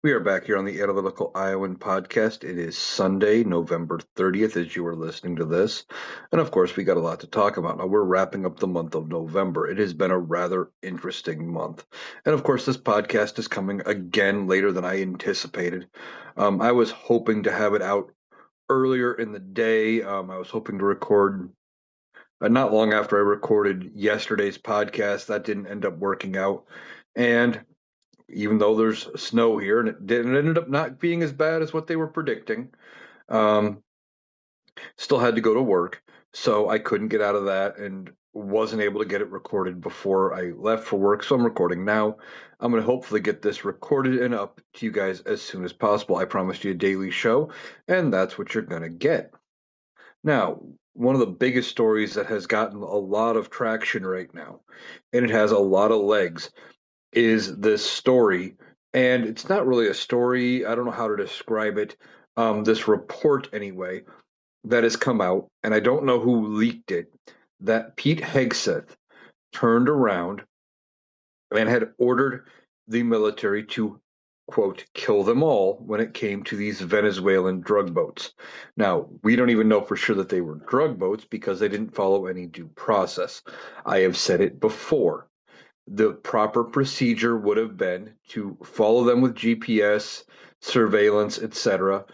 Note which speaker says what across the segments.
Speaker 1: We are back here on the Analytical Iowan podcast. It is Sunday, November 30th, as you are listening to this. And of course, we got a lot to talk about. Now, we're wrapping up the month of November. It has been a rather interesting month. And of course, this podcast is coming again later than I anticipated. I was hoping to have it out earlier in the day. I was hoping to record not long after I recorded yesterday's podcast. That didn't end up working out. And even though there's snow here, and it ended up not being as bad as what they were predicting. Um, Still had to go to work, so I couldn't get out of that and wasn't able to get it recorded before I left for work. So I'm recording now. I'm going to hopefully get this recorded and up to you guys as soon as possible. I promised you a daily show, and that's what you're going to get. Now, one of the biggest stories that has gotten a lot of traction right now, and it has a lot of legs, is this story, and it's not really a story. I don't know how to describe it. This report, anyway, that has come out, and I don't know who leaked it, that Pete Hegseth turned around and had ordered the military to, quote, kill them all when it came to these Venezuelan drug boats. Now, we don't even know for sure that they were drug boats because they didn't follow any due process. I have said it before. The proper procedure would have been to follow them with GPS, surveillance, etc.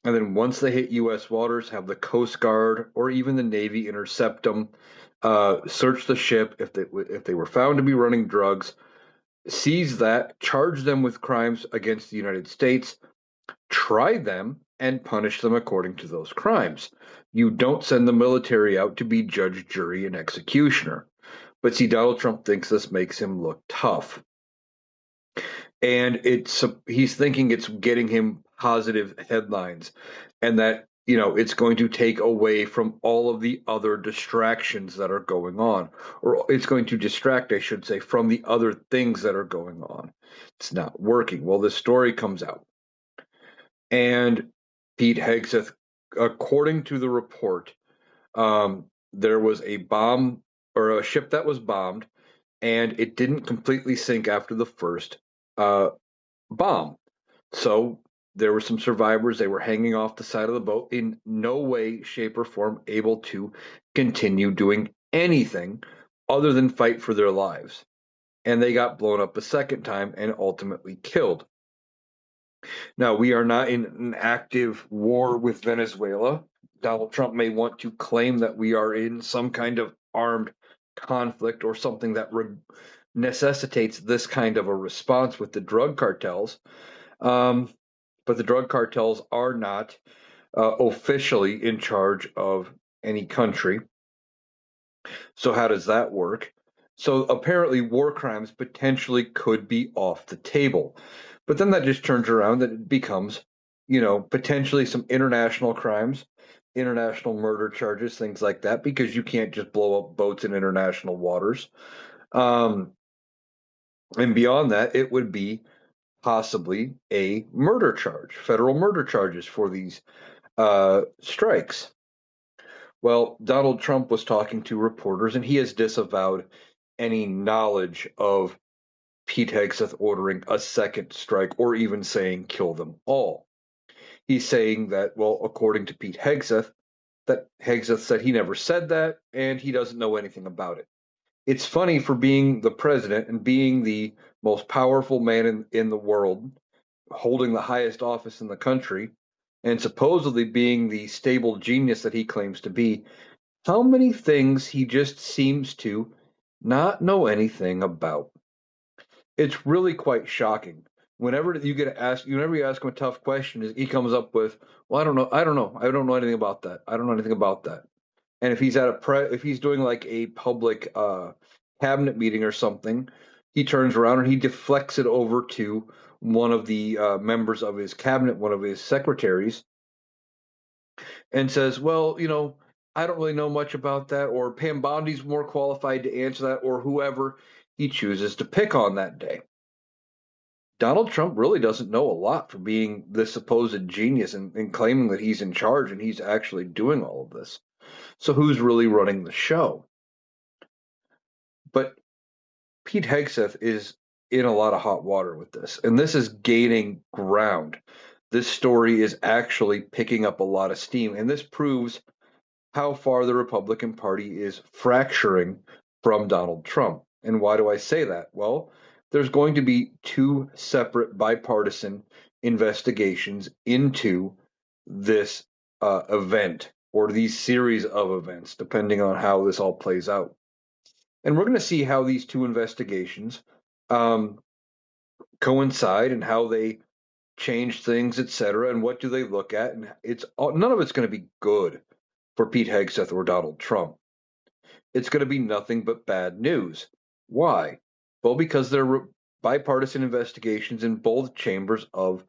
Speaker 1: And then once they hit U.S. waters, have the Coast Guard or even the Navy intercept them, search the ship if they were found to be running drugs, seize that, charge them with crimes against the United States, try them, and punish them according to those crimes. You don't send the military out to be judge, jury, and executioner. But see, Donald Trump thinks this makes him look tough. And he's thinking it's getting him positive headlines and that, it's going to take away from all of the other distractions that are going on, or it's going to distract, I should say, from the other things that are going on. It's not working. Well, this story comes out, and Pete Hegseth, according to the report, there was a bomb or a ship that was bombed, and it didn't completely sink after the first uh, bomb. So there were some survivors. They were hanging off the side of the boat, in no way, shape, or form able to continue doing anything other than fight for their lives. And they got blown up a second time and ultimately killed. Now, we are not in an active war with Venezuela. Donald Trump may want to claim that we are in some kind of armed conflict or something that necessitates this kind of a response with the drug cartels. But the drug cartels are not officially in charge of any country. So how does that work? So apparently war crimes potentially could be off the table. But then that just turns around and it becomes, potentially some international crimes, international murder charges, things like that, because you can't just blow up boats in international waters. And beyond that, it would be possibly a murder charge, federal murder charges for these strikes. Well, Donald Trump was talking to reporters, and he has disavowed any knowledge of Pete Hegseth ordering a second strike or even saying kill them all. He's saying that, well, according to Pete Hegseth, that Hegseth said he never said that and he doesn't know anything about it. It's funny, for being the president and being the most powerful man in the world, holding the highest office in the country, and supposedly being the stable genius that he claims to be, how many things he just seems to not know anything about. It's really quite shocking. Whenever you ask him a tough question, he comes up with, "Well, I don't know anything about that. I don't know anything about that." And if he's doing like a public cabinet meeting or something, he turns around and he deflects it over to one of the members of his cabinet, one of his secretaries, and says, "Well, I don't really know much about that," or Pam Bondi's more qualified to answer that, or whoever he chooses to pick on that day. Donald Trump really doesn't know a lot for being this supposed genius and claiming that he's in charge and he's actually doing all of this. So who's really running the show? But Pete Hegseth is in a lot of hot water with this, and this is gaining ground. This story is actually picking up a lot of steam, and this proves how far the Republican Party is fracturing from Donald Trump. And why do I say that? Well, there's going to be two separate bipartisan investigations into this event or these series of events, depending on how this all plays out. And we're going to see how these two investigations um, coincide and how they change things, etc., and what do they look at. And it's none of it's going to be good for Pete Hegseth or Donald Trump. It's going to be nothing but bad news. Why? Well, because there are bipartisan investigations in both chambers of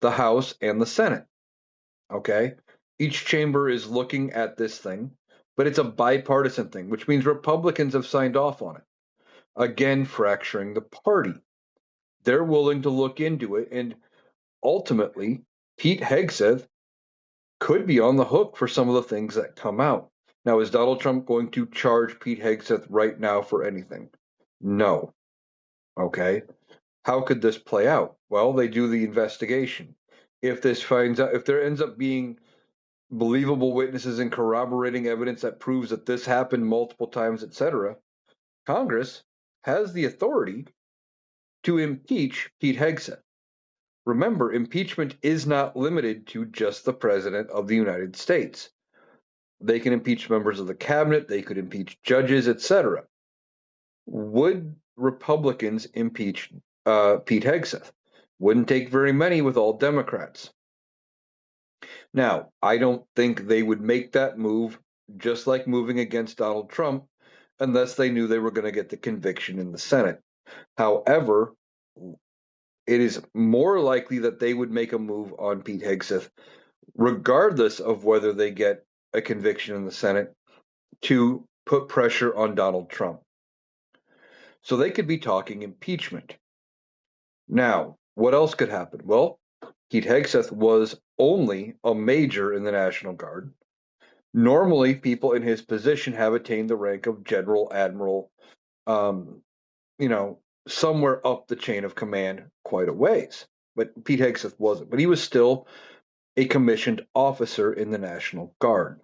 Speaker 1: the House and the Senate. Okay? Each chamber is looking at this thing, but it's a bipartisan thing, which means Republicans have signed off on it. Again, fracturing the party. They're willing to look into it, and ultimately, Pete Hegseth could be on the hook for some of the things that come out. Now, is Donald Trump going to charge Pete Hegseth right now for anything? No. Okay. How could this play out? Well, they do the investigation. If this finds out, if there ends up being believable witnesses and corroborating evidence that proves that this happened multiple times, etc., Congress has the authority to impeach Pete Hegseth. Remember, impeachment is not limited to just the President of the United States. They can impeach members of the cabinet, they could impeach judges, etc. Would Republicans impeach Pete Hegseth? Wouldn't take very many with all Democrats. Now, I don't think they would make that move, just like moving against Donald Trump, unless they knew they were going to get the conviction in the Senate. However, it is more likely that they would make a move on Pete Hegseth, regardless of whether they get a conviction in the Senate, to put pressure on Donald Trump. So they could be talking impeachment. Now, what else could happen? Well, Pete Hegseth was only a major in the National Guard. Normally, people in his position have attained the rank of general, admiral, um, you know, somewhere up the chain of command quite a ways. But Pete Hegseth wasn't. But he was still a commissioned officer in the National Guard.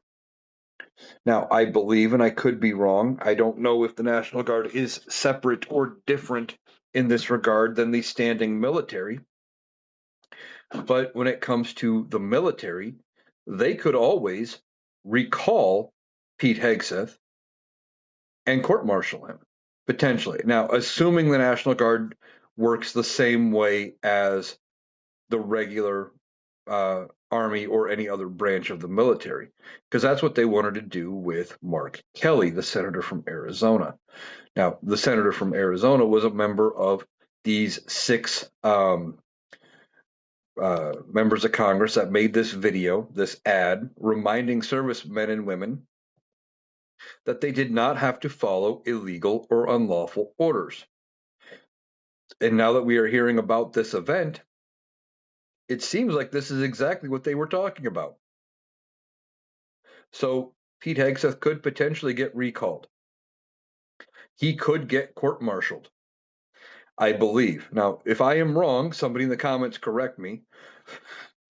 Speaker 1: Now, I believe, and I could be wrong, I don't know if the National Guard is separate or different in this regard than the standing military. But when it comes to the military, they could always recall Pete Hegseth and court martial him, potentially. Now, assuming the National Guard works the same way as the regular Army or any other branch of the military, because that's what they wanted to do with Mark Kelly, the senator from Arizona. Now, the senator from Arizona was a member of these six members of Congress that made this video, this ad, reminding servicemen and women that they did not have to follow illegal or unlawful orders. And now that we are hearing about this event, it seems like this is exactly what they were talking about. So Pete Hegseth could potentially get recalled. He could get court-martialed, I believe. Now, if I am wrong, somebody in the comments correct me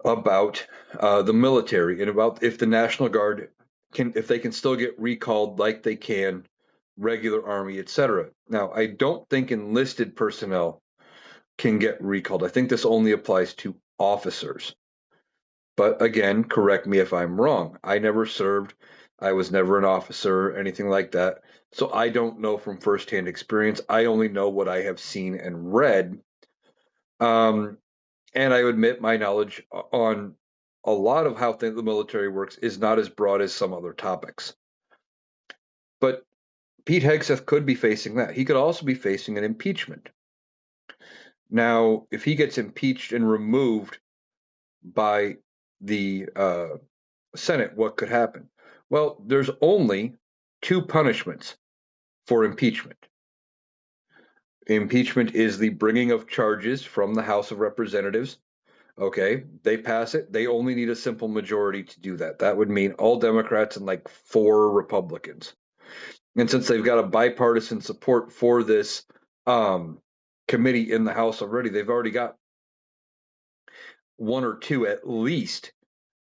Speaker 1: about the military and about if the National Guard if they can still get recalled like they can regular Army, etc. Now, I don't think enlisted personnel can get recalled. I think this only applies to officers. But again, correct me if I'm wrong. I never served. I was never an officer, anything like that. So I don't know from firsthand experience. I only know what I have seen and read. And I admit my knowledge on a lot of how the military works is not as broad as some other topics. But Pete Hegseth could be facing that. He could also be facing an impeachment. Now, if he gets impeached and removed by the Senate, what could happen? Well, there's only two punishments for impeachment. Impeachment is the bringing of charges from the House of Representatives. Okay, they pass it. They only need a simple majority to do that. That would mean all Democrats and like 4 Republicans. And since they've got a bipartisan support for this committee in the House already. They've already got one or two at least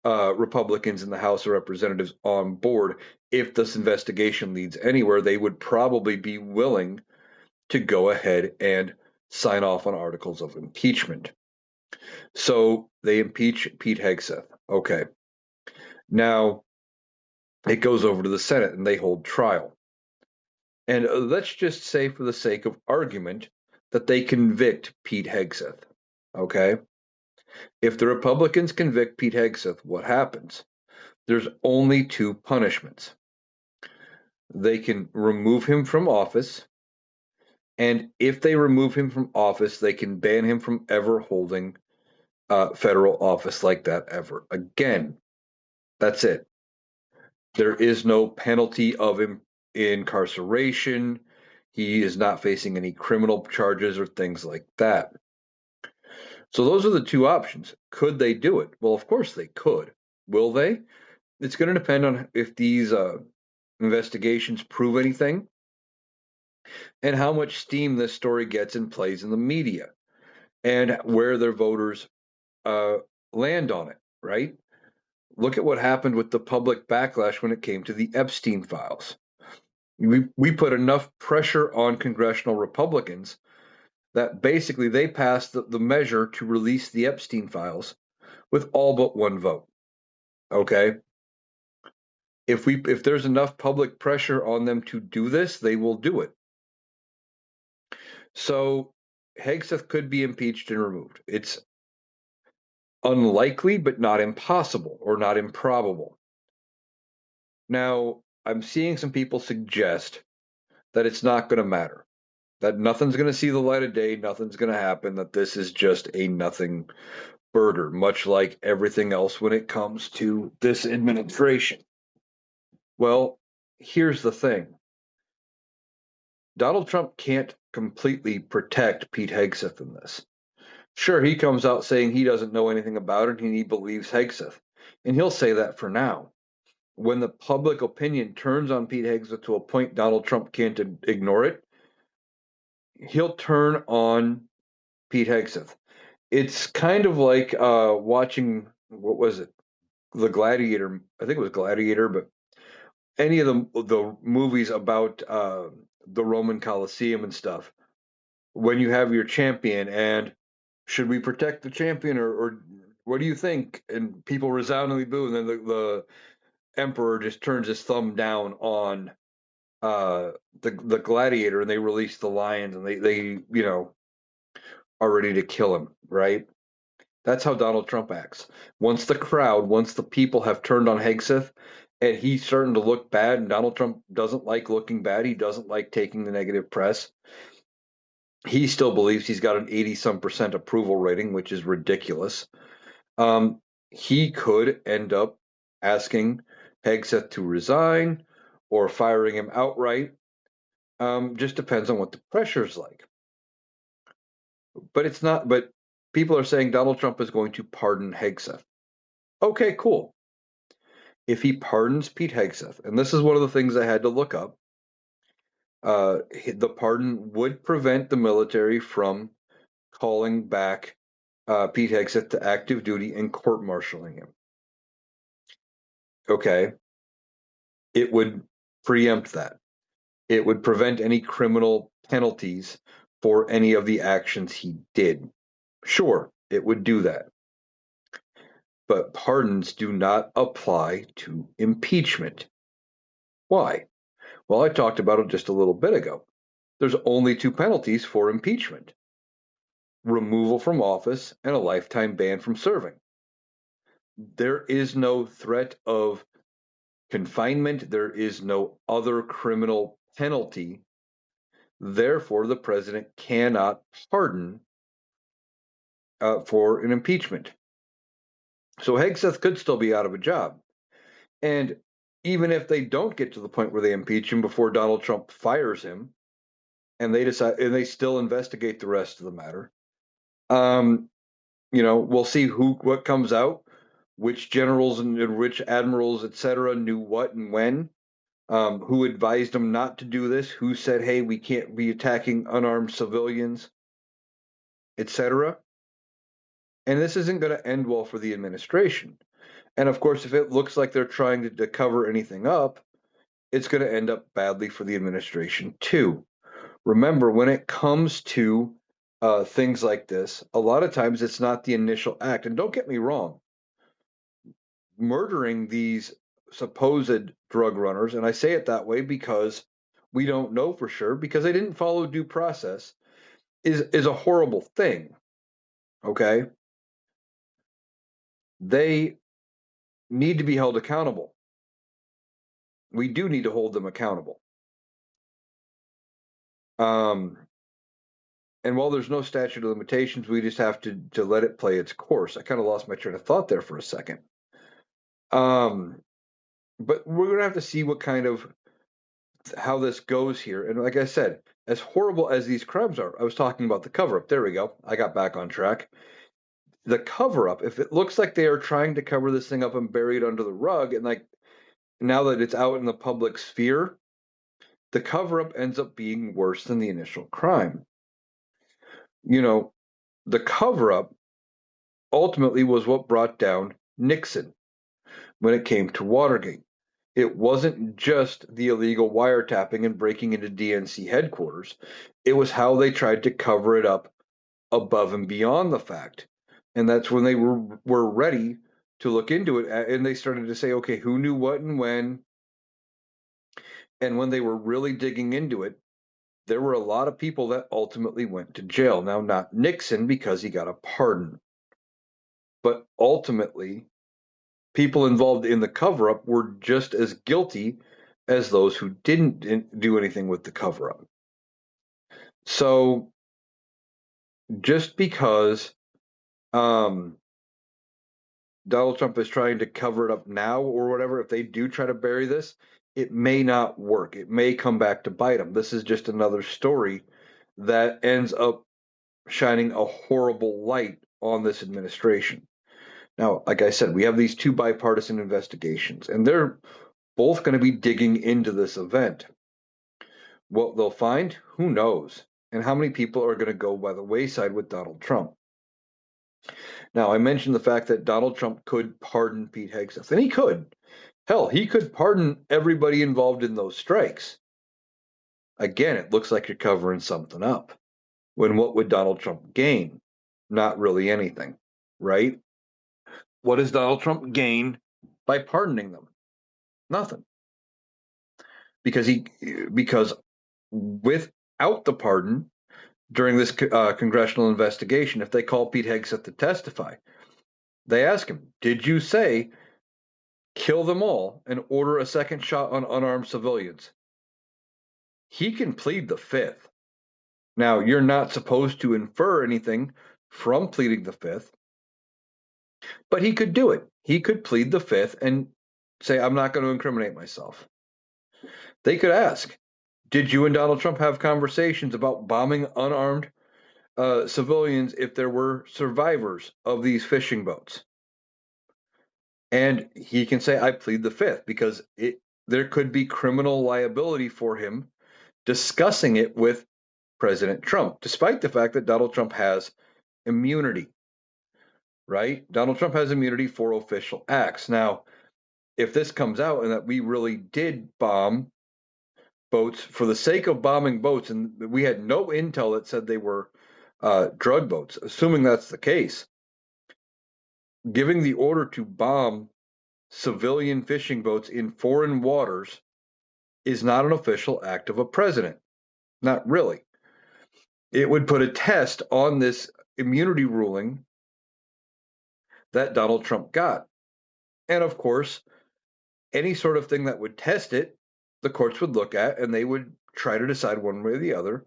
Speaker 1: Republicans in the House of Representatives on board. If this investigation leads anywhere, they would probably be willing to go ahead and sign off on articles of impeachment. So they impeach Pete Hegseth. Okay. Now it goes over to the Senate and they hold trial. And let's just say, for the sake of argument, that they convict Pete Hegseth. Okay. If the Republicans convict Pete Hegseth, what happens? There's only two punishments. They can remove him from office, and if they remove him from office, they can ban him from ever holding federal office like that ever again. That's it. There is no penalty of incarceration. He is not facing any criminal charges or things like that. So those are the two options. Could they do it? Well, of course they could. Will they? It's going to depend on if these investigations prove anything and how much steam this story gets and plays in the media and where their voters uh, land on it, right? Look at what happened with the public backlash when it came to the Epstein files. We put enough pressure on congressional Republicans that basically they passed the measure to release the Epstein files with all but one vote. Okay. If there's enough public pressure on them to do this, they will do it. So Hegseth could be impeached and removed. It's unlikely, but not impossible or not improbable. Now, I'm seeing some people suggest that it's not going to matter, that nothing's going to see the light of day, nothing's going to happen, that this is just a nothing burger, much like everything else when it comes to this administration. Well, here's the thing. Donald Trump can't completely protect Pete Hegseth in this. Sure, he comes out saying he doesn't know anything about it and he believes Hegseth. And he'll say that for now. When the public opinion turns on Pete Hegseth to a point Donald Trump can't ignore it, he'll turn on Pete Hegseth. It's kind of like watching, what was it? The Gladiator. I think it was Gladiator, but any of the movies about the Roman Colosseum and stuff. When you have your champion and should we protect the champion or what do you think? And people resoundingly boo, and then the emperor just turns his thumb down on the gladiator, and they release the lions, and they are ready to kill him. Right? That's how Donald Trump acts. Once the people have turned on Hegseth, and he's starting to look bad, and Donald Trump doesn't like looking bad. He doesn't like taking the negative press. He still believes he's got an 80-some% approval rating, which is ridiculous. He could end up asking Hegseth to resign or firing him outright. Just depends on what the pressure's like. But it's not. But people are saying Donald Trump is going to pardon Hegseth. Okay, cool. If he pardons Pete Hegseth, and this is one of the things I had to look up, the pardon would prevent the military from calling back Pete Hegseth to active duty and court-martialing him. Okay, it would preempt that. It would prevent any criminal penalties for any of the actions he did. Sure, it would do that. But pardons do not apply to impeachment. Why? Well, I talked about it just a little bit ago. There's only two penalties for impeachment: removal from office and a lifetime ban from serving. There is no threat of confinement, there is no other criminal penalty. Therefore, the president cannot pardon for an impeachment. So Hegseth could still be out of a job. And even if they don't get to the point where they impeach him before Donald Trump fires him, and they still investigate the rest of the matter, we'll see what comes out, which generals and which admirals, etc., knew what and when, who advised them not to do this, who said, hey, we can't be attacking unarmed civilians. etc. And this isn't going to end well for the administration. And of course, if it looks like they're trying to cover anything up, it's going to end up badly for the administration too. Remember, when it comes to things like this, a lot of times it's not the initial act. And don't get me wrong, murdering these supposed drug runners, and I say it that way because we don't know for sure, because they didn't follow due process, is a horrible thing. Okay? They need to be held accountable. We do need to hold them accountable. Um, and while there's no statute of limitations, we just have to let it play its course. I kind of lost my train of thought there for a second. But we're going to have to see what kind of how this goes here. And like I said, as horrible as these crimes are, I was talking about the cover up. There we go. I got back on track. The cover up, if it looks like they are trying to cover this thing up and bury it under the rug, and like now that it's out in the public sphere, the cover up ends up being worse than the initial crime. You know, the cover up ultimately was what brought down Nixon when it came to Watergate. It wasn't just the illegal wiretapping and breaking into DNC headquarters. It was how they tried to cover it up above and beyond the fact. And that's when they were ready to look into it. And they started to say, okay, who knew what and when? And when they were really digging into it, there were a lot of people that ultimately went to jail. Now, not Nixon because he got a pardon, but ultimately, people involved in the cover up were just as guilty as those who didn't do anything with the cover up. So just because Donald Trump is trying to cover it up now or whatever, if they do try to bury this, it may not work. It may come back to bite them. This is just another story that ends up shining a horrible light on this administration. Now, like I said, we have these two bipartisan investigations, and they're both going to be digging into this event. What they'll find, who knows? And how many people are going to go by the wayside with Donald Trump? Now, I mentioned the fact that Donald Trump could pardon Pete Hegseth, and he could. Hell, he could pardon everybody involved in those strikes. Again, it looks like you're covering something up. When what would Donald Trump gain? Not really anything, right? What does Donald Trump gain by pardoning them? Nothing. Because without the pardon during this congressional investigation, if they call Pete Hegseth to testify, they ask him, "Did you say kill them all and order a second shot on unarmed civilians?" He can plead the fifth. Now, you're not supposed to infer anything from pleading the fifth, but he could do it. He could plead the fifth and say, "I'm not going to incriminate myself." They could ask, "Did you and Donald Trump have conversations about bombing unarmed civilians if there were survivors of these fishing boats?" And he can say, "I plead the fifth," because there could be criminal liability for him discussing it with President Trump, despite the fact that Donald Trump has immunity, right? Donald Trump has immunity for official acts. Now, if this comes out and that we really did bomb boats for the sake of bombing boats, and we had no intel that said they were drug boats, assuming that's the case, giving the order to bomb civilian fishing boats in foreign waters is not an official act of a president. Not really. It would put a test on this immunity ruling that Donald Trump got. And of course, any sort of thing that would test it, the courts would look at and they would try to decide one way or the other.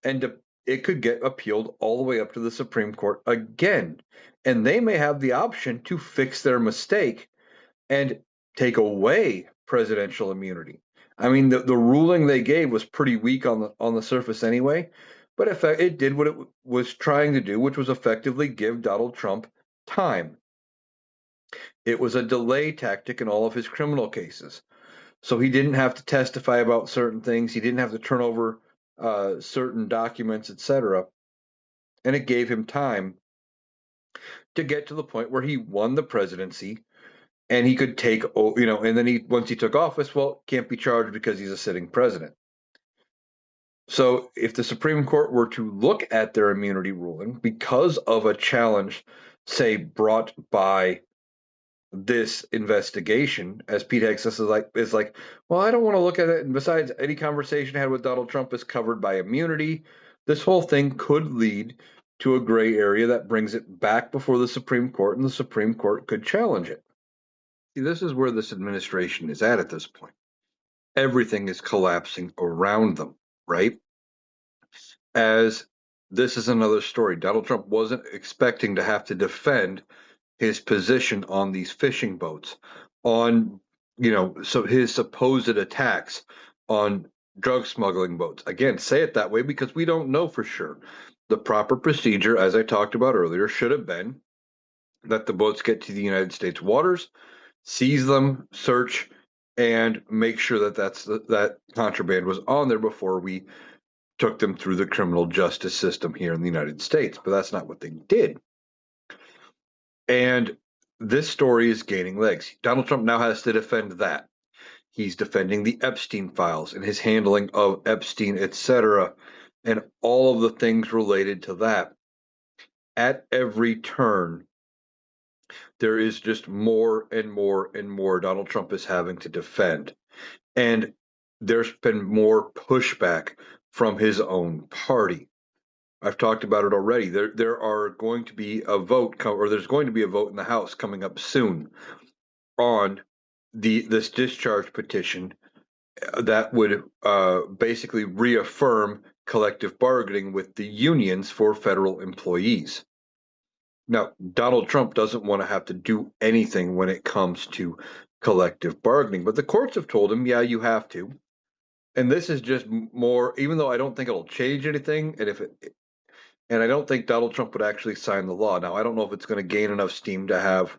Speaker 1: And it could get appealed all the way up to the Supreme Court again. And they may have the option to fix their mistake and take away presidential immunity. I mean, the ruling they gave was pretty weak on the surface anyway, but it did what it was trying to do, which was effectively give Donald Trump time. It was a delay tactic in all of his criminal cases. So he didn't have to testify about certain things. He didn't have to turn over certain documents, etc. and it gave him time to get to the point where he won the presidency and he could take, and then once he took office, well, can't be charged because he's a sitting president. So if the Supreme Court were to look at their immunity ruling because of a challenge, say, brought by this investigation, as Pete Hegseth is like, well, I don't want to look at it. And besides, any conversation I had with Donald Trump is covered by immunity. This whole thing could lead to a gray area that brings it back before the Supreme Court, and the Supreme Court could challenge it. See, this is where this administration is at this point. Everything is collapsing around them, right? As this is another story. Donald Trump wasn't expecting to have to defend his position on these fishing boats, on, so his supposed attacks on drug smuggling boats. Again, say it that way because we don't know for sure. The proper procedure, as I talked about earlier, should have been that the boats get to the United States waters, seize them, search, and make sure that that contraband was on there before we took them through the criminal justice system here in the United States. But that's not what they did. And this story is gaining legs. Donald Trump now has to defend that. He's defending the Epstein files and his handling of Epstein, etc., and all of the things related to that. At every turn, there is just more and more and more Donald Trump is having to defend. And there's been more pushback from his own party. I've talked about it already. There are going to be a vote, or there's going to be a vote in the House coming up soon on this discharge petition that would basically reaffirm collective bargaining with the unions for federal employees. Now, Donald Trump doesn't want to have to do anything when it comes to collective bargaining, but the courts have told him, yeah, you have to. And this is just more, even though I don't think it'll change anything, and I don't think Donald Trump would actually sign the law. Now, I don't know if it's going to gain enough steam to have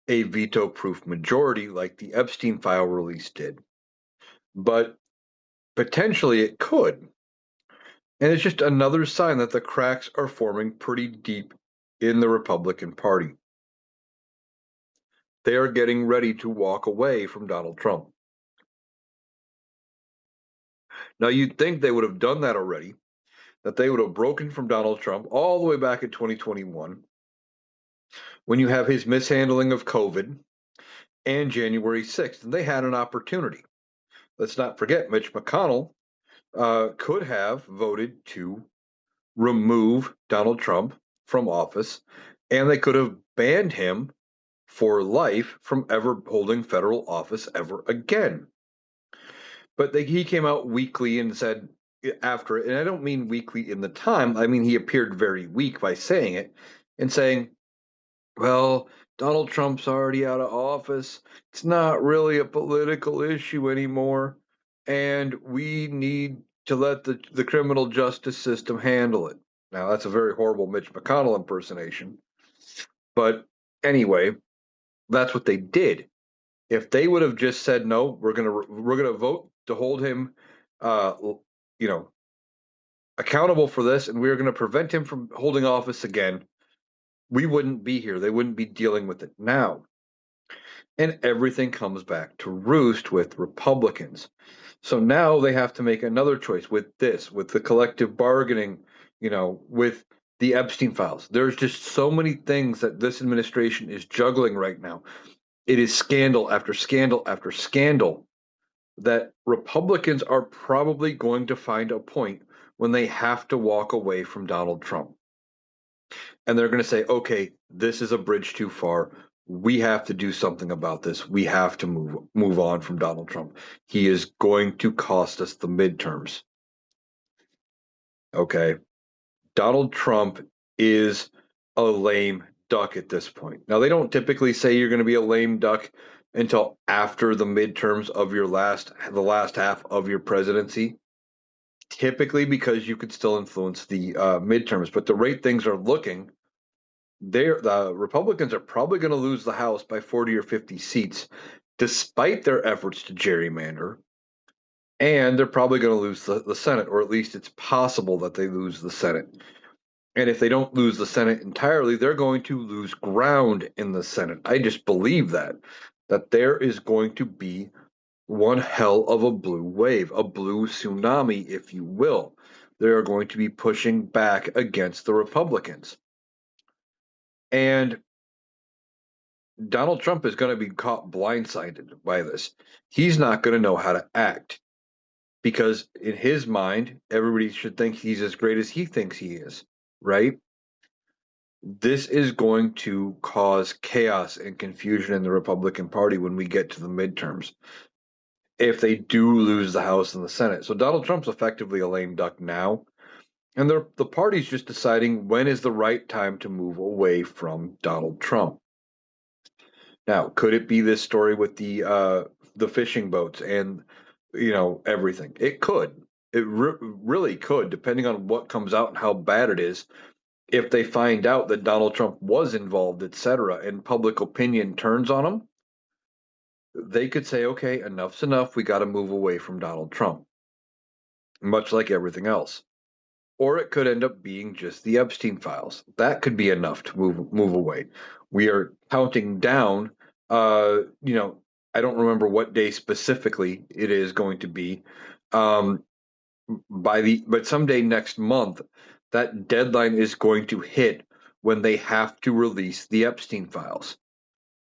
Speaker 1: a veto-proof majority like the Epstein file release did, but potentially it could. And it's just another sign that the cracks are forming pretty deep in the Republican Party. They are getting ready to walk away from Donald Trump. Now, you'd think they would have done that already, that they would have broken from Donald Trump all the way back in 2021 when you have his mishandling of COVID and January 6th. And they had an opportunity. Let's not forget, Mitch McConnell could have voted to remove Donald Trump from office, and they could have banned him for life from ever holding federal office ever again. But he came out weakly and said after it, and I don't mean weakly in the time, I mean he appeared very weak by saying it and saying, well, Donald Trump's already out of office. It's not really a political issue anymore, and we need to let the criminal justice system handle it. Now, that's a very horrible Mitch McConnell impersonation. But anyway, that's what they did. If they would have just said no, we're gonna vote to hold him, uh, accountable for this, and we're gonna prevent him from holding office again, we wouldn't be here. They wouldn't be dealing with it now. And everything comes back to roost with Republicans. So now they have to make another choice with the collective bargaining, with the Epstein files. There's just so many things that this administration is juggling right now. It is scandal after scandal after scandal that Republicans are probably going to find a point when they have to walk away from Donald Trump. And they're going to say, okay, this is a bridge too far. We have to do something about this. We have to move on from Donald Trump. He is going to cost us the midterms. Okay. Donald Trump is a lame duck at this point. Now, they don't typically say you're going to be a lame duck until after the midterms of the last half of your presidency, typically because you could still influence the midterms. But the rate things are looking, the Republicans are probably going to lose the House by 40 or 50 seats, despite their efforts to gerrymander. And they're probably going to lose the Senate, or at least it's possible that they lose the Senate. And if they don't lose the Senate entirely, they're going to lose ground in the Senate. I just believe that there is going to be one hell of a blue wave, a blue tsunami, if you will. They are going to be pushing back against the Republicans. And Donald Trump is going to be caught blindsided by this. He's not going to know how to act because, in his mind, everybody should think he's as great as he thinks he is, right? This is going to cause chaos and confusion in the Republican Party when we get to the midterms, if they do lose the House and the Senate. So Donald Trump's effectively a lame duck now, and the party's just deciding when is the right time to move away from Donald Trump. Now, could it be this story with the fishing boats and everything? It could. It really could, depending on what comes out and how bad it is. If they find out that Donald Trump was involved, etc., and public opinion turns on him, they could say, okay, enough's enough. We got to move away from Donald Trump, much like everything else. Or it could end up being just the Epstein files. That could be enough to move away. We are counting down. Uh, you know, I don't remember what day specifically it is going to be. Um, but someday next month, that deadline is going to hit when they have to release the Epstein files,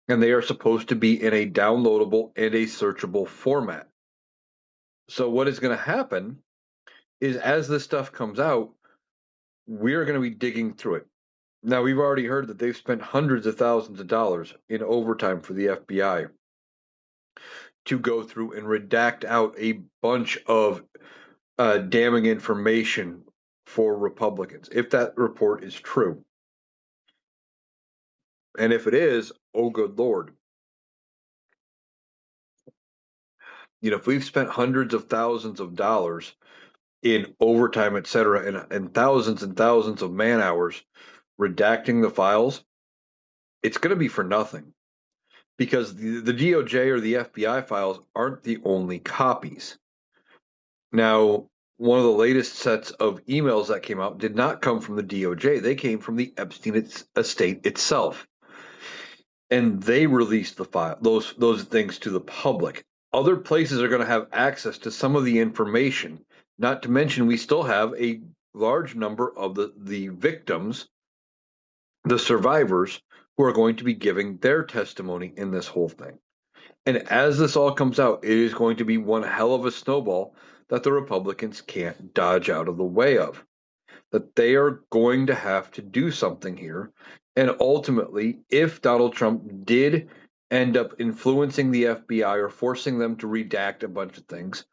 Speaker 1: and they are supposed to be in a downloadable and a searchable format. So what is going to happen is, as this stuff comes out, we're going to be digging through it. Now, we've already heard that they've spent hundreds of thousands of dollars in overtime for the FBI to go through and redact out a bunch of damning information for Republicans, if that report is true. And if it is, oh, good Lord. If we've spent hundreds of thousands of dollars in overtime, et cetera, and thousands of man hours redacting the files, it's going to be for nothing, because the DOJ or the FBI files aren't the only copies. Now, one of the latest sets of emails that came out did not come from the DOJ. They came from the Epstein estate itself, and they released the file those things to the public. Other places are going to have access to some of the information. Not to mention, we still have a large number of the victims, the survivors, who are going to be giving their testimony in this whole thing. And as this all comes out, it is going to be one hell of a snowball that the Republicans can't dodge out of the way of. That they are going to have to do something here. And ultimately, if Donald Trump did end up influencing the FBI or forcing them to redact a bunch of things,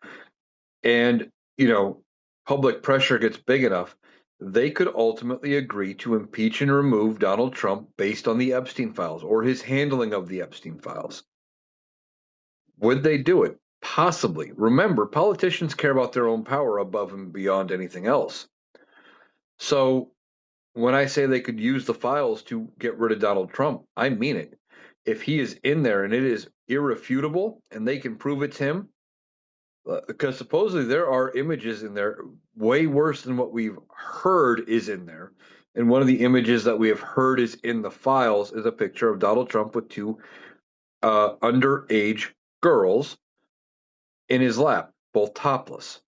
Speaker 1: and, public pressure gets big enough, they could ultimately agree to impeach and remove Donald Trump based on the Epstein files or his handling of the Epstein files. Would they do it? Possibly. Remember, politicians care about their own power above and beyond anything else. So when I say they could use the files to get rid of Donald Trump, I mean it. If he is in there and it is irrefutable and they can prove it's him, because supposedly there are images in there way worse than what we've heard is in there. And one of the images that we have heard is in the files is a picture of Donald Trump with two underage girls in his lap, both topless.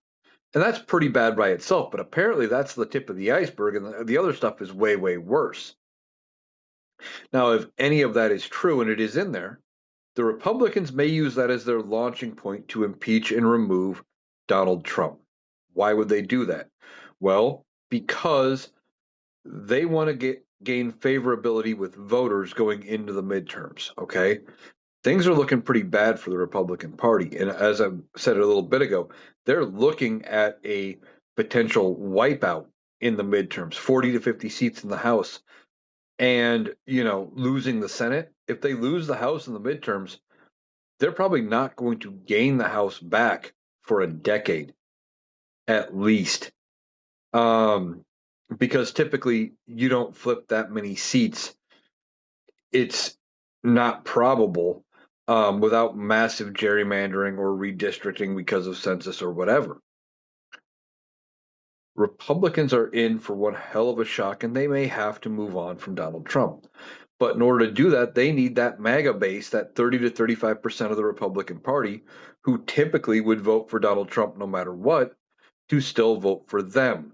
Speaker 1: And that's pretty bad by itself, but apparently that's the tip of the iceberg, and the other stuff is way, way worse. Now, if any of that is true and it is in there, the Republicans may use that as their launching point to impeach and remove Donald Trump. Why would they do that? Well, because they want to gain favorability with voters going into the midterms, okay? Things are looking pretty bad for the Republican Party. And as I said a little bit ago, they're looking at a potential wipeout in the midterms, 40 to 50 seats in the House, and, losing the Senate. If they lose the House in the midterms, they're probably not going to gain the House back for a decade, at least. Because typically you don't flip that many seats. It's not probable without massive gerrymandering or redistricting because of census or whatever. Republicans are in for one hell of a shock, and they may have to move on from Donald Trump. But in order to do that, they need that MAGA base, that 30 to 35% of the Republican Party, who typically would vote for Donald Trump no matter what, to still vote for them.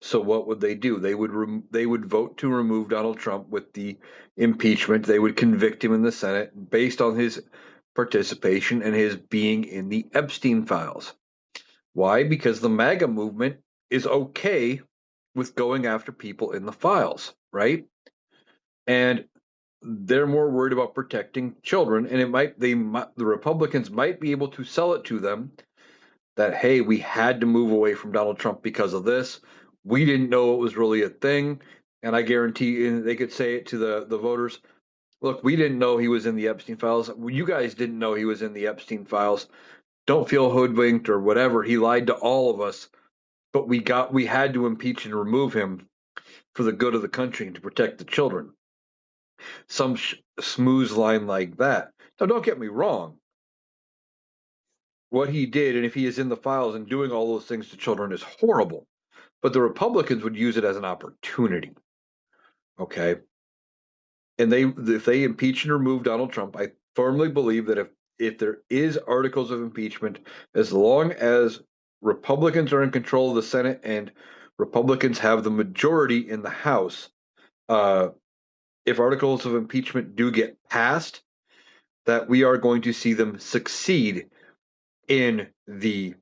Speaker 1: So what would they do? They would vote to remove Donald Trump with the impeachment. They would convict him in the Senate based on his participation and his being in the Epstein files. Why? Because the MAGA movement is okay with going after people in the files, right? And they're more worried about protecting children, and the Republicans might be able to sell it to them that, hey, we had to move away from Donald Trump because of this. We didn't know it was really a thing, and I guarantee they could say it to the voters. Look, we didn't know he was in the Epstein files. You guys didn't know he was in the Epstein files. Don't feel hoodwinked or whatever. He lied to all of us, but we had to impeach and remove him for the good of the country and to protect the children. Some smooth line like that. Now, don't get me wrong. What he did, and if he is in the files and doing all those things to children, is horrible. But the Republicans would use it as an opportunity. Okay. And if they impeach and remove Donald Trump, I firmly believe that if there is articles of impeachment, as long as Republicans are in control of the Senate and Republicans have the majority in the House, uh, if articles of impeachment do get passed, that we are going to see them succeed in the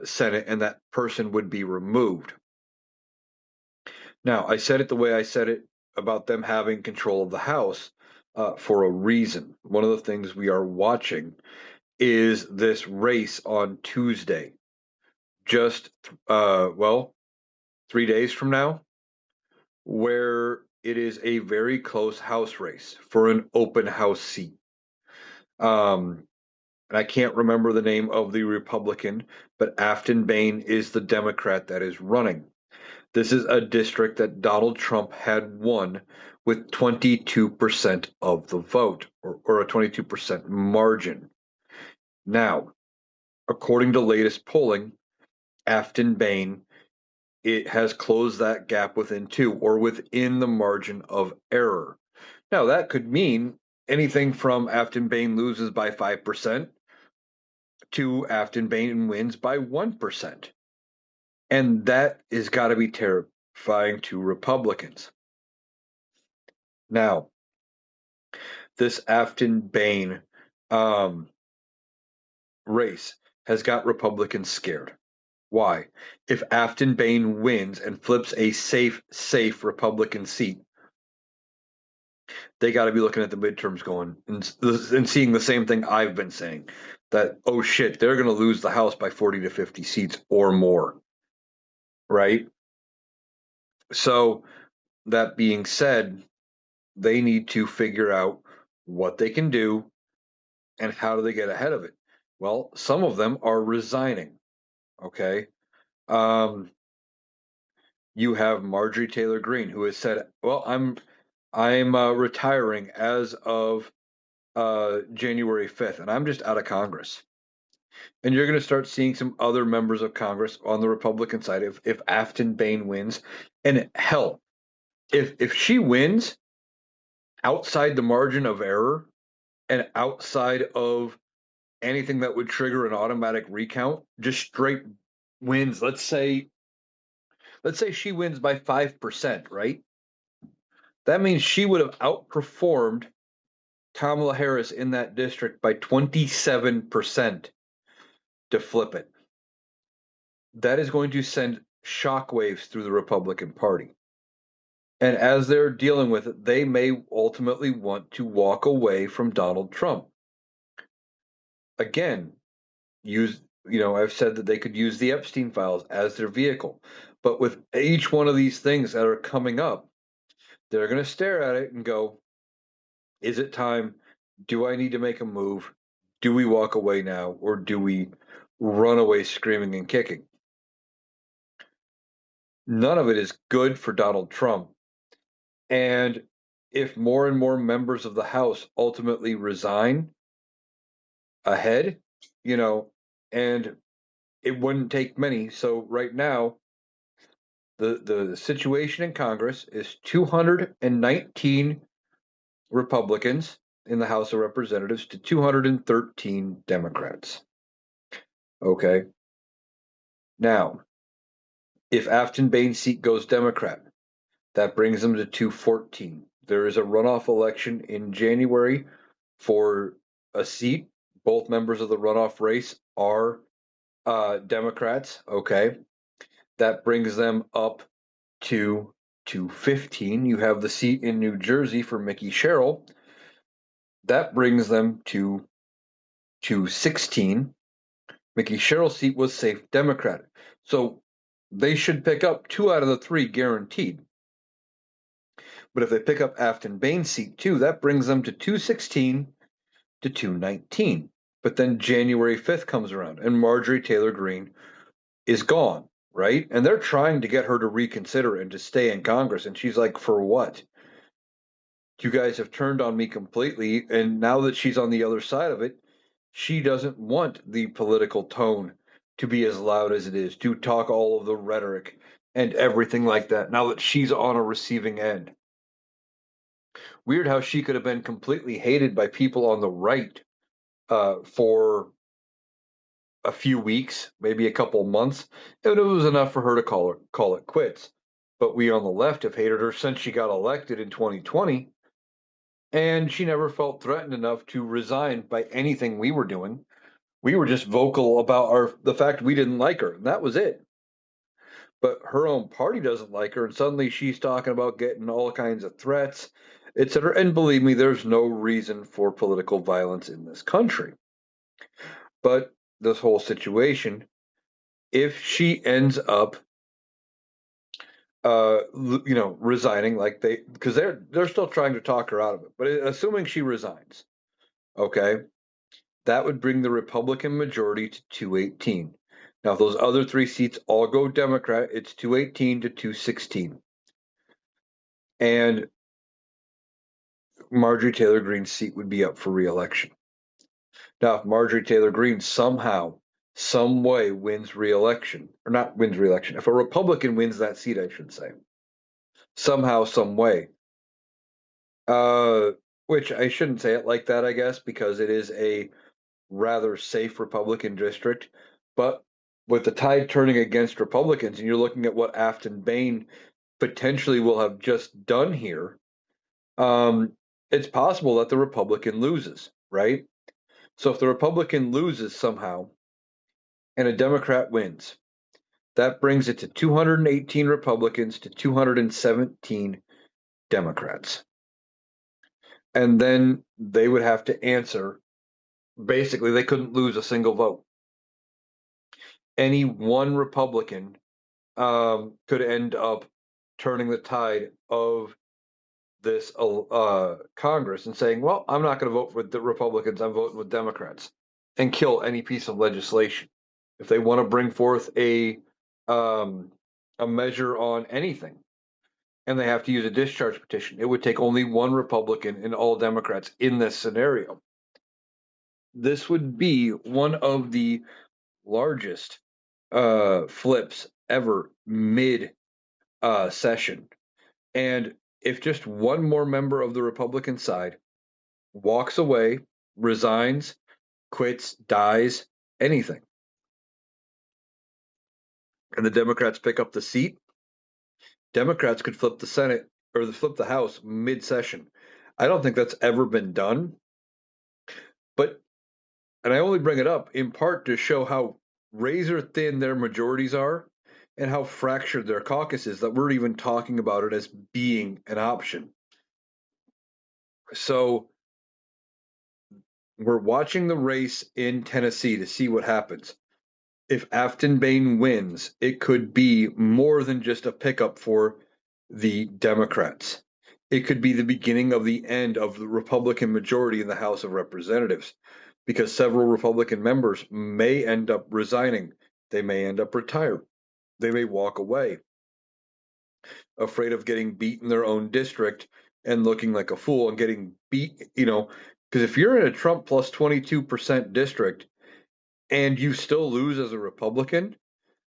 Speaker 1: Senate, and that person would be removed. Now, I said it the way I said it about them having control of the House for a reason. One of the things we are watching is this race on Tuesday, just, 3 days from now, where it is a very close House race for an open House seat. And I can't remember the name of the Republican, but Afton Bain is the Democrat that is running. This is a district that Donald Trump had won with 22% of the vote, or a 22% margin. Now, according to latest polling, Afton Bain, it has closed that gap within two, or within the margin of error. Now, that could mean anything from Afton Bain loses by 5% to Afton Bain wins by 1%. And that has got to be terrifying to Republicans. Now, this Afton Bain race has got Republicans scared. Why? If Afton Bain wins and flips a safe Republican seat, they got to be looking at the midterms going and seeing the same thing I've been saying, that, oh shit, they're going to lose the House by 40 to 50 seats or more, right? So that being said, they need to figure out what they can do and how do they get ahead of it. Well, some of them are resigning. Okay. You have Marjorie Taylor Greene, who has said, well, I'm retiring as of January 5th, and I'm just out of Congress. And you're going to start seeing some other members of Congress on the Republican side if Afton Bain wins. And hell, if she wins outside the margin of error and outside of anything that would trigger an automatic recount, just straight wins, let's say she wins by 5%, right? That means she would have outperformed Kamala Harris in that district by 27% to flip it. That is going to send shockwaves through the Republican Party. And as they're dealing with it, they may ultimately want to walk away from Donald Trump. Again, I've said that they could use the Epstein files as their vehicle. But with each one of these things that are coming up, they're going to stare at it and go, is it time? Do I need to make a move? Do we walk away now, or do we run away screaming and kicking? None of it is good for Donald Trump. And if more and more members of the House ultimately resign ahead, and it wouldn't take many. So right now, The situation in Congress is 219 Republicans in the House of Representatives to 213 Democrats. Okay. Now, if Afton Bain's seat goes Democrat, that brings them to 214. There is a runoff election in January for a seat. Both members of the runoff race are Democrats. Okay. That brings them up to 215. You have the seat in New Jersey for Mickey Sherrill. That brings them to 216. Mickey Sherrill's seat was safe Democrat. So they should pick up 2 out of the 3 guaranteed. But if they pick up Afton Bain's seat too, that brings them to 216 to 219. But then January 5th comes around and Marjorie Taylor Greene is gone, right? And they're trying to get her to reconsider and to stay in Congress. And she's like, for what? You guys have turned on me completely. And now that she's on the other side of it, she doesn't want the political tone to be as loud as it is, to talk all of the rhetoric and everything like that, now that she's on a receiving end. Weird how she could have been completely hated by people on the right for a few weeks, maybe a couple months, and it was enough for her to call it quits. But we on the left have hated her since she got elected in 2020, and she never felt threatened enough to resign by anything we were doing. We were just vocal about the fact we didn't like her, and that was it. But her own party doesn't like her, and suddenly she's talking about getting all kinds of threats, etc. And believe me, there's no reason for political violence in this country. But this whole situation, if she ends up, resigning, like because they're still trying to talk her out of it. But assuming she resigns, okay, that would bring the Republican majority to 218. Now, if those other 3 seats all go Democrat, it's 218 to 216. And Marjorie Taylor Greene's seat would be up for re-election. Now, if Marjorie Taylor Greene somehow, some way wins re-election, or not wins re-election, if a Republican wins that seat, I should say, somehow, some way, uh, which I shouldn't say it like that, I guess, because it is a rather safe Republican district. But with the tide turning against Republicans, and you're looking at what Afton Bain potentially will have just done here, um, it's possible that the Republican loses, right? So if the Republican loses somehow and a Democrat wins, that brings it to 218 Republicans to 217 Democrats. And then they would have to answer. Basically, they couldn't lose a single vote. Any one Republican could end up turning the tide of this Congress and saying, well, I'm not going to vote with the Republicans, I'm voting with Democrats, and kill any piece of legislation. If they want to bring forth a measure on anything, and they have to use a discharge petition, it would take only one Republican and all Democrats in this scenario. This would be one of the largest flips ever mid session. And if just one more member of the Republican side walks away, resigns, quits, dies, anything, and the Democrats pick up the seat, Democrats could flip the Senate or flip the House mid session. I don't think that's ever been done. But, and I only bring it up in part to show how razor thin their majorities are and how fractured their caucus is that we're even talking about it as being an option. So we're watching the race in Tennessee to see what happens. If Afton Bain wins, it could be more than just a pickup for the Democrats. It could be the beginning of the end of the Republican majority in the House of Representatives, because several Republican members may end up resigning. They may end up retired. They may walk away, afraid of getting beat in their own district and looking like a fool and getting beat, because if you're in a Trump plus 22% district and you still lose as a Republican,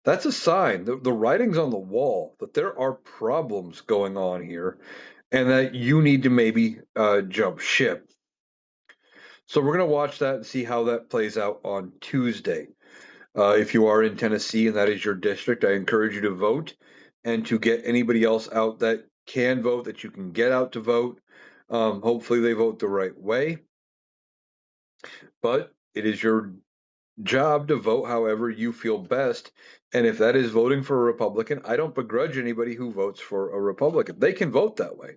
Speaker 1: That's a sign. The writing's on the wall that there are problems going on here and that you need to maybe jump ship. So we're going to watch that and see how that plays out on Tuesday. If you are in Tennessee and that is your district, I encourage you to vote and to get anybody else out that can vote, that you can get out to vote. Hopefully, they vote the right way, but it is your job to vote however you feel best. And if that is voting for a Republican, I don't begrudge anybody who votes for a Republican. They can vote that way,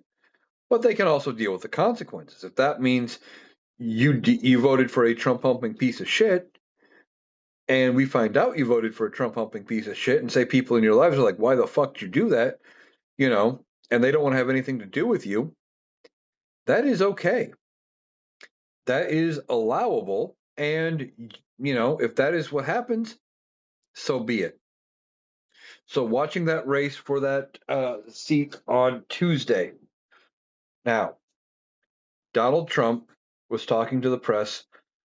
Speaker 1: but they can also deal with the consequences. If that means you voted for a Trump humping piece of shit, and we find out you voted for a Trump humping piece of shit, and say people in your lives are like, why the fuck did you do that? You know, and they don't want to have anything to do with you, that is okay. That is allowable. And, if that is what happens, so be it. So watching that race for that seat on Tuesday. Now, Donald Trump was talking to the press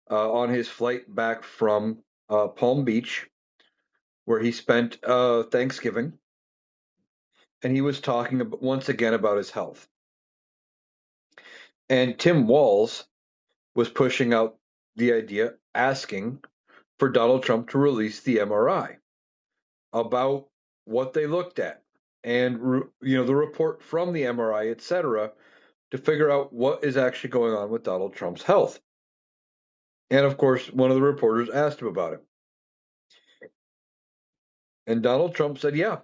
Speaker 1: on his flight back from Palm Beach, where he spent Thanksgiving, and he was talking once again about his health. And Tim Walz was pushing out the idea, asking for Donald Trump to release the MRI about what they looked at and the report from the MRI, etc., to figure out what is actually going on with Donald Trump's health. And of course, one of the reporters asked him about it. And Donald Trump said, yeah,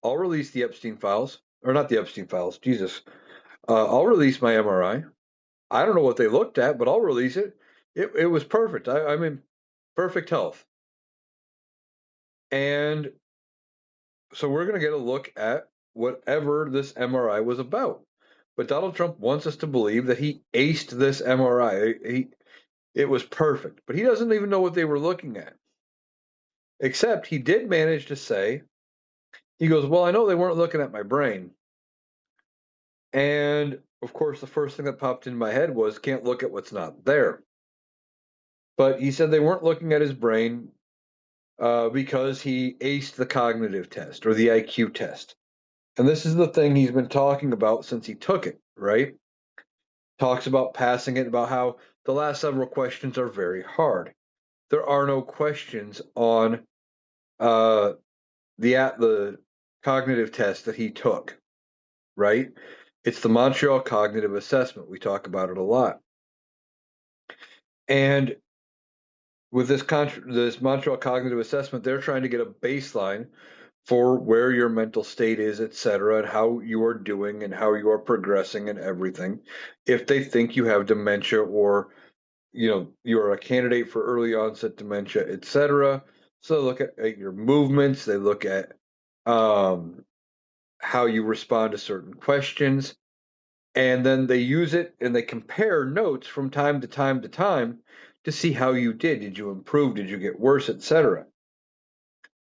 Speaker 1: I'll release the Epstein files, or not the Epstein files, Jesus. I'll release my MRI. I don't know what they looked at, but I'll release it. It was perfect. I'm in perfect health. And so we're going to get a look at whatever this MRI was about. But Donald Trump wants us to believe that he aced this MRI. It was perfect, but he doesn't even know what they were looking at. Except he did manage to say, he goes, well, I know they weren't looking at my brain. And of course, the first thing that popped in my head was, can't look at what's not there. But he said they weren't looking at his brain because he aced the cognitive test or the IQ test. And this is the thing he's been talking about since he took it, right? Talks about passing it, about how the last several questions are very hard. There are no questions on uh, the cognitive test that he took, right? It's the Montreal Cognitive Assessment. We talk about it a lot. And with this Montreal Cognitive Assessment, they're trying to get a baseline for where your mental state is, et cetera, and how you are doing and how you are progressing and everything. If they think you have dementia or you're a candidate for early onset dementia, et cetera. So they look at your movements, they look at um, how you respond to certain questions, and then they use it and they compare notes from time to time to time to see how you did. Did you improve? Did you get worse, et cetera?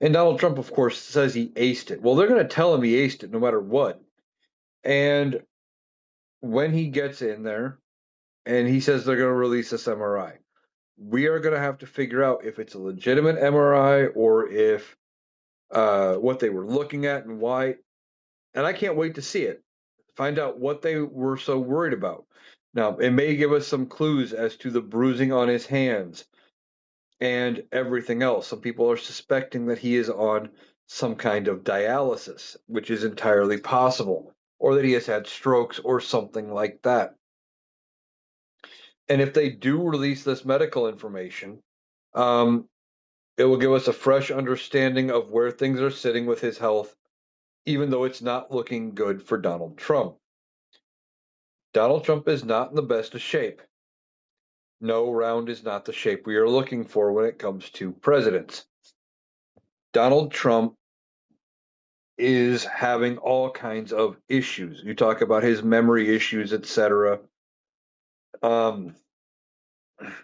Speaker 1: And Donald Trump, of course, says he aced it. Well, they're going to tell him he aced it no matter what. And when he gets in there and he says they're going to release this MRI, we are going to have to figure out if it's a legitimate MRI or if what they were looking at and why. And I can't wait to see it, find out what they were so worried about. Now, it may give us some clues as to the bruising on his hands and everything else. Some people are suspecting that he is on some kind of dialysis, which is entirely possible, or that he has had strokes or something like that. And if they do release this medical information, um, it will give us a fresh understanding of where things are sitting with his health, even though it's not looking good for Donald Trump. Donald Trump is not in the best of shape. No, round is not the shape we are looking for when it comes to presidents. Donald Trump is having all kinds of issues. You talk about his memory issues, etc. Um,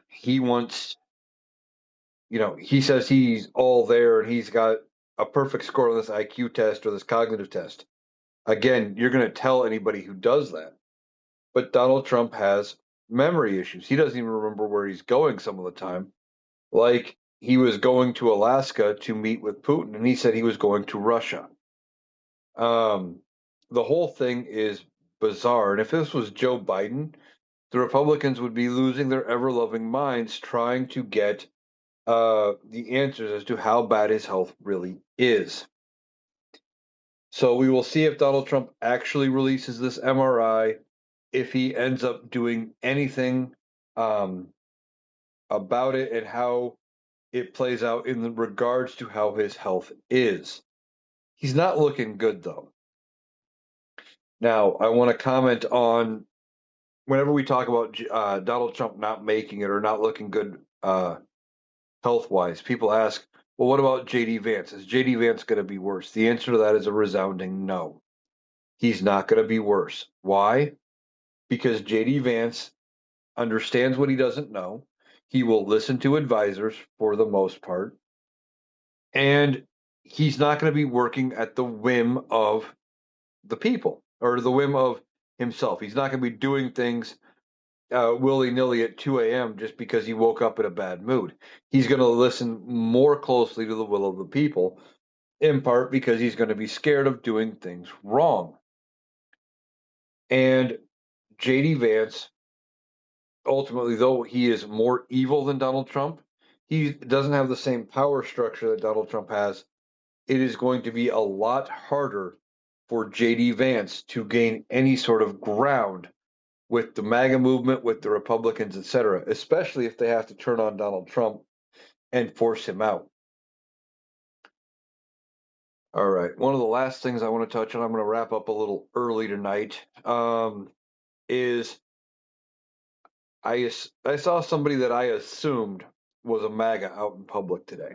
Speaker 1: he wants, he says he's all there and he's got a perfect score on this IQ test or this cognitive test. Again, you're going to tell anybody who does that. But Donald Trump has memory issues. He doesn't even remember where he's going some of the time. Like he was going to Alaska to meet with Putin, and he said he was going to Russia. Um, the whole thing is bizarre. And if this was Joe Biden, the Republicans would be losing their ever loving minds trying to get the answers as to how bad his health really is. So we will see if Donald Trump actually releases this MRI, if he ends up doing anything um, about it, and how it plays out in the regards to how his health is. He's not looking good, though. Now, I want to comment on whenever we talk about Donald Trump not making it or not looking good health wise, people ask, well, what about JD Vance? Is JD Vance going to be worse? The answer to that is a resounding no. He's not going to be worse. Why? Because JD Vance understands what he doesn't know. He will listen to advisors for the most part. And he's not going to be working at the whim of the people or the whim of himself. He's not going to be doing things willy nilly at 2 a.m. just because he woke up in a bad mood. He's going to listen more closely to the will of the people, in part because he's going to be scared of doing things wrong. And JD Vance, ultimately, though he is more evil than Donald Trump, he doesn't have the same power structure that Donald Trump has. It is going to be a lot harder for JD Vance to gain any sort of ground with the MAGA movement, with the Republicans, etc., especially if they have to turn on Donald Trump and force him out. All right. One of the last things I want to touch on, I'm going to wrap up a little early tonight, is I saw somebody that I assumed was a MAGA out in public today.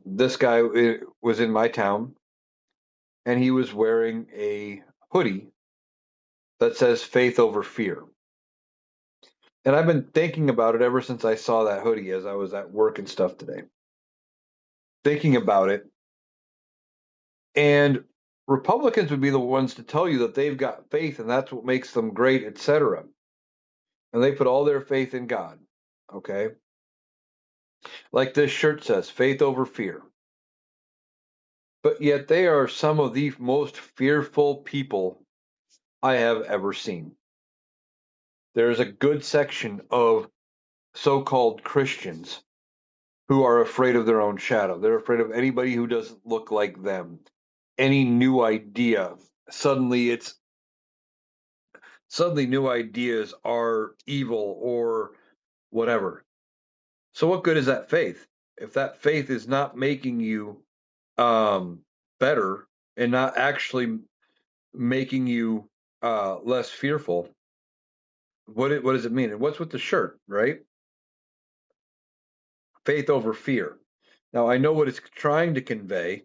Speaker 1: This guy was in my town, and he was wearing a hoodie that says faith over fear. And I've been thinking about it ever since I saw that hoodie as I was at work and stuff today. Thinking about it, and Republicans would be the ones to tell you that they've got faith and that's what makes them great, etc. And they put all their faith in God. Okay? Like this shirt says, faith over fear. But yet they are some of the most fearful people I have ever seen. There's a good section of so-called Christians who are afraid of their own shadow. They're afraid of anybody who doesn't look like them. Any new idea, suddenly new ideas are evil or whatever. So what good is that faith? If that faith is not making you better and not actually making you less fearful, what does it mean? And what's with the shirt, right? Faith over fear. Now I know what it's trying to convey,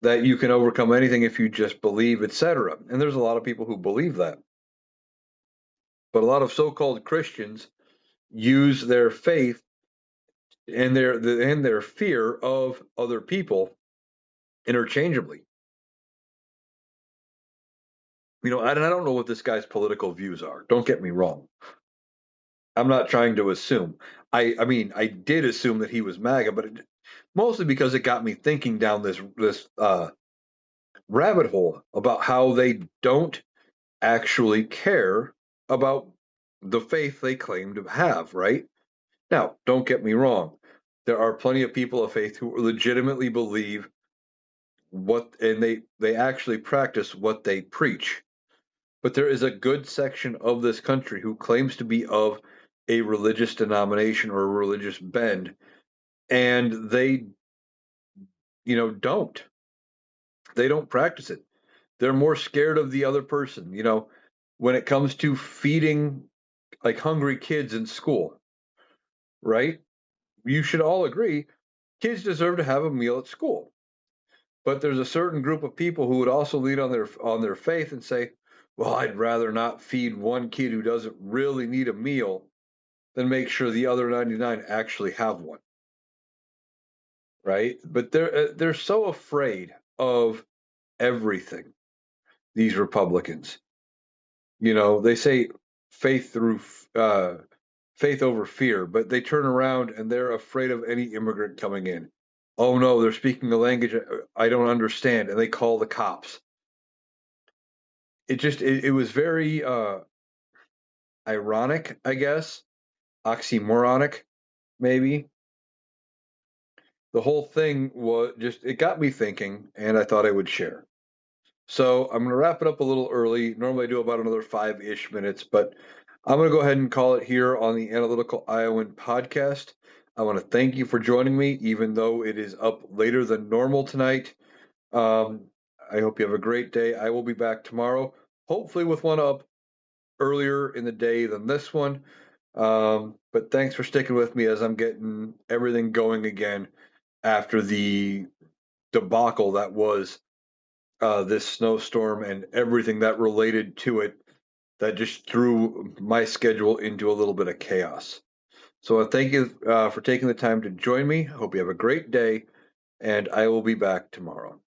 Speaker 1: that you can overcome anything if you just believe, etc. And there's a lot of people who believe that. But a lot of so-called Christians use their faith and their fear of other people interchangeably. And I don't know what this guy's political views are. Don't get me wrong. I'm not trying to assume. I mean, I did assume that he was MAGA, but mostly because it got me thinking down this rabbit hole about how they don't actually care about the faith they claim to have, right? Now, don't get me wrong. There are plenty of people of faith who legitimately believe and they actually practice what they preach. But there is a good section of this country who claims to be of a religious denomination or a religious bend, and don't. They don't practice it. They're more scared of the other person. When it comes to feeding like hungry kids in school, right? You should all agree kids deserve to have a meal at school. But there's a certain group of people who would also lean on their faith and say, well, I'd rather not feed one kid who doesn't really need a meal than make sure the other 99 actually have one. Right? But they're so afraid of everything, these Republicans. They say faith through faith over fear, but they turn around and they're afraid of any immigrant coming in. Oh no, they're speaking a language I don't understand, and they call the cops. It was very ironic, I guess, oxymoronic, maybe. The whole thing was just, it got me thinking, and I thought I would share. So I'm going to wrap it up a little early. Normally I do about another 5-ish minutes, but I'm going to go ahead and call it here on the Analytical Iowan podcast. I want to thank you for joining me, even though it is up later than normal tonight. Um, I hope you have a great day. I will be back tomorrow, hopefully with one up earlier in the day than this one. But thanks for sticking with me as I'm getting everything going again after the debacle that was this snowstorm and everything that related to it that just threw my schedule into a little bit of chaos. So thank you for taking the time to join me. Hope you have a great day, and I will be back tomorrow.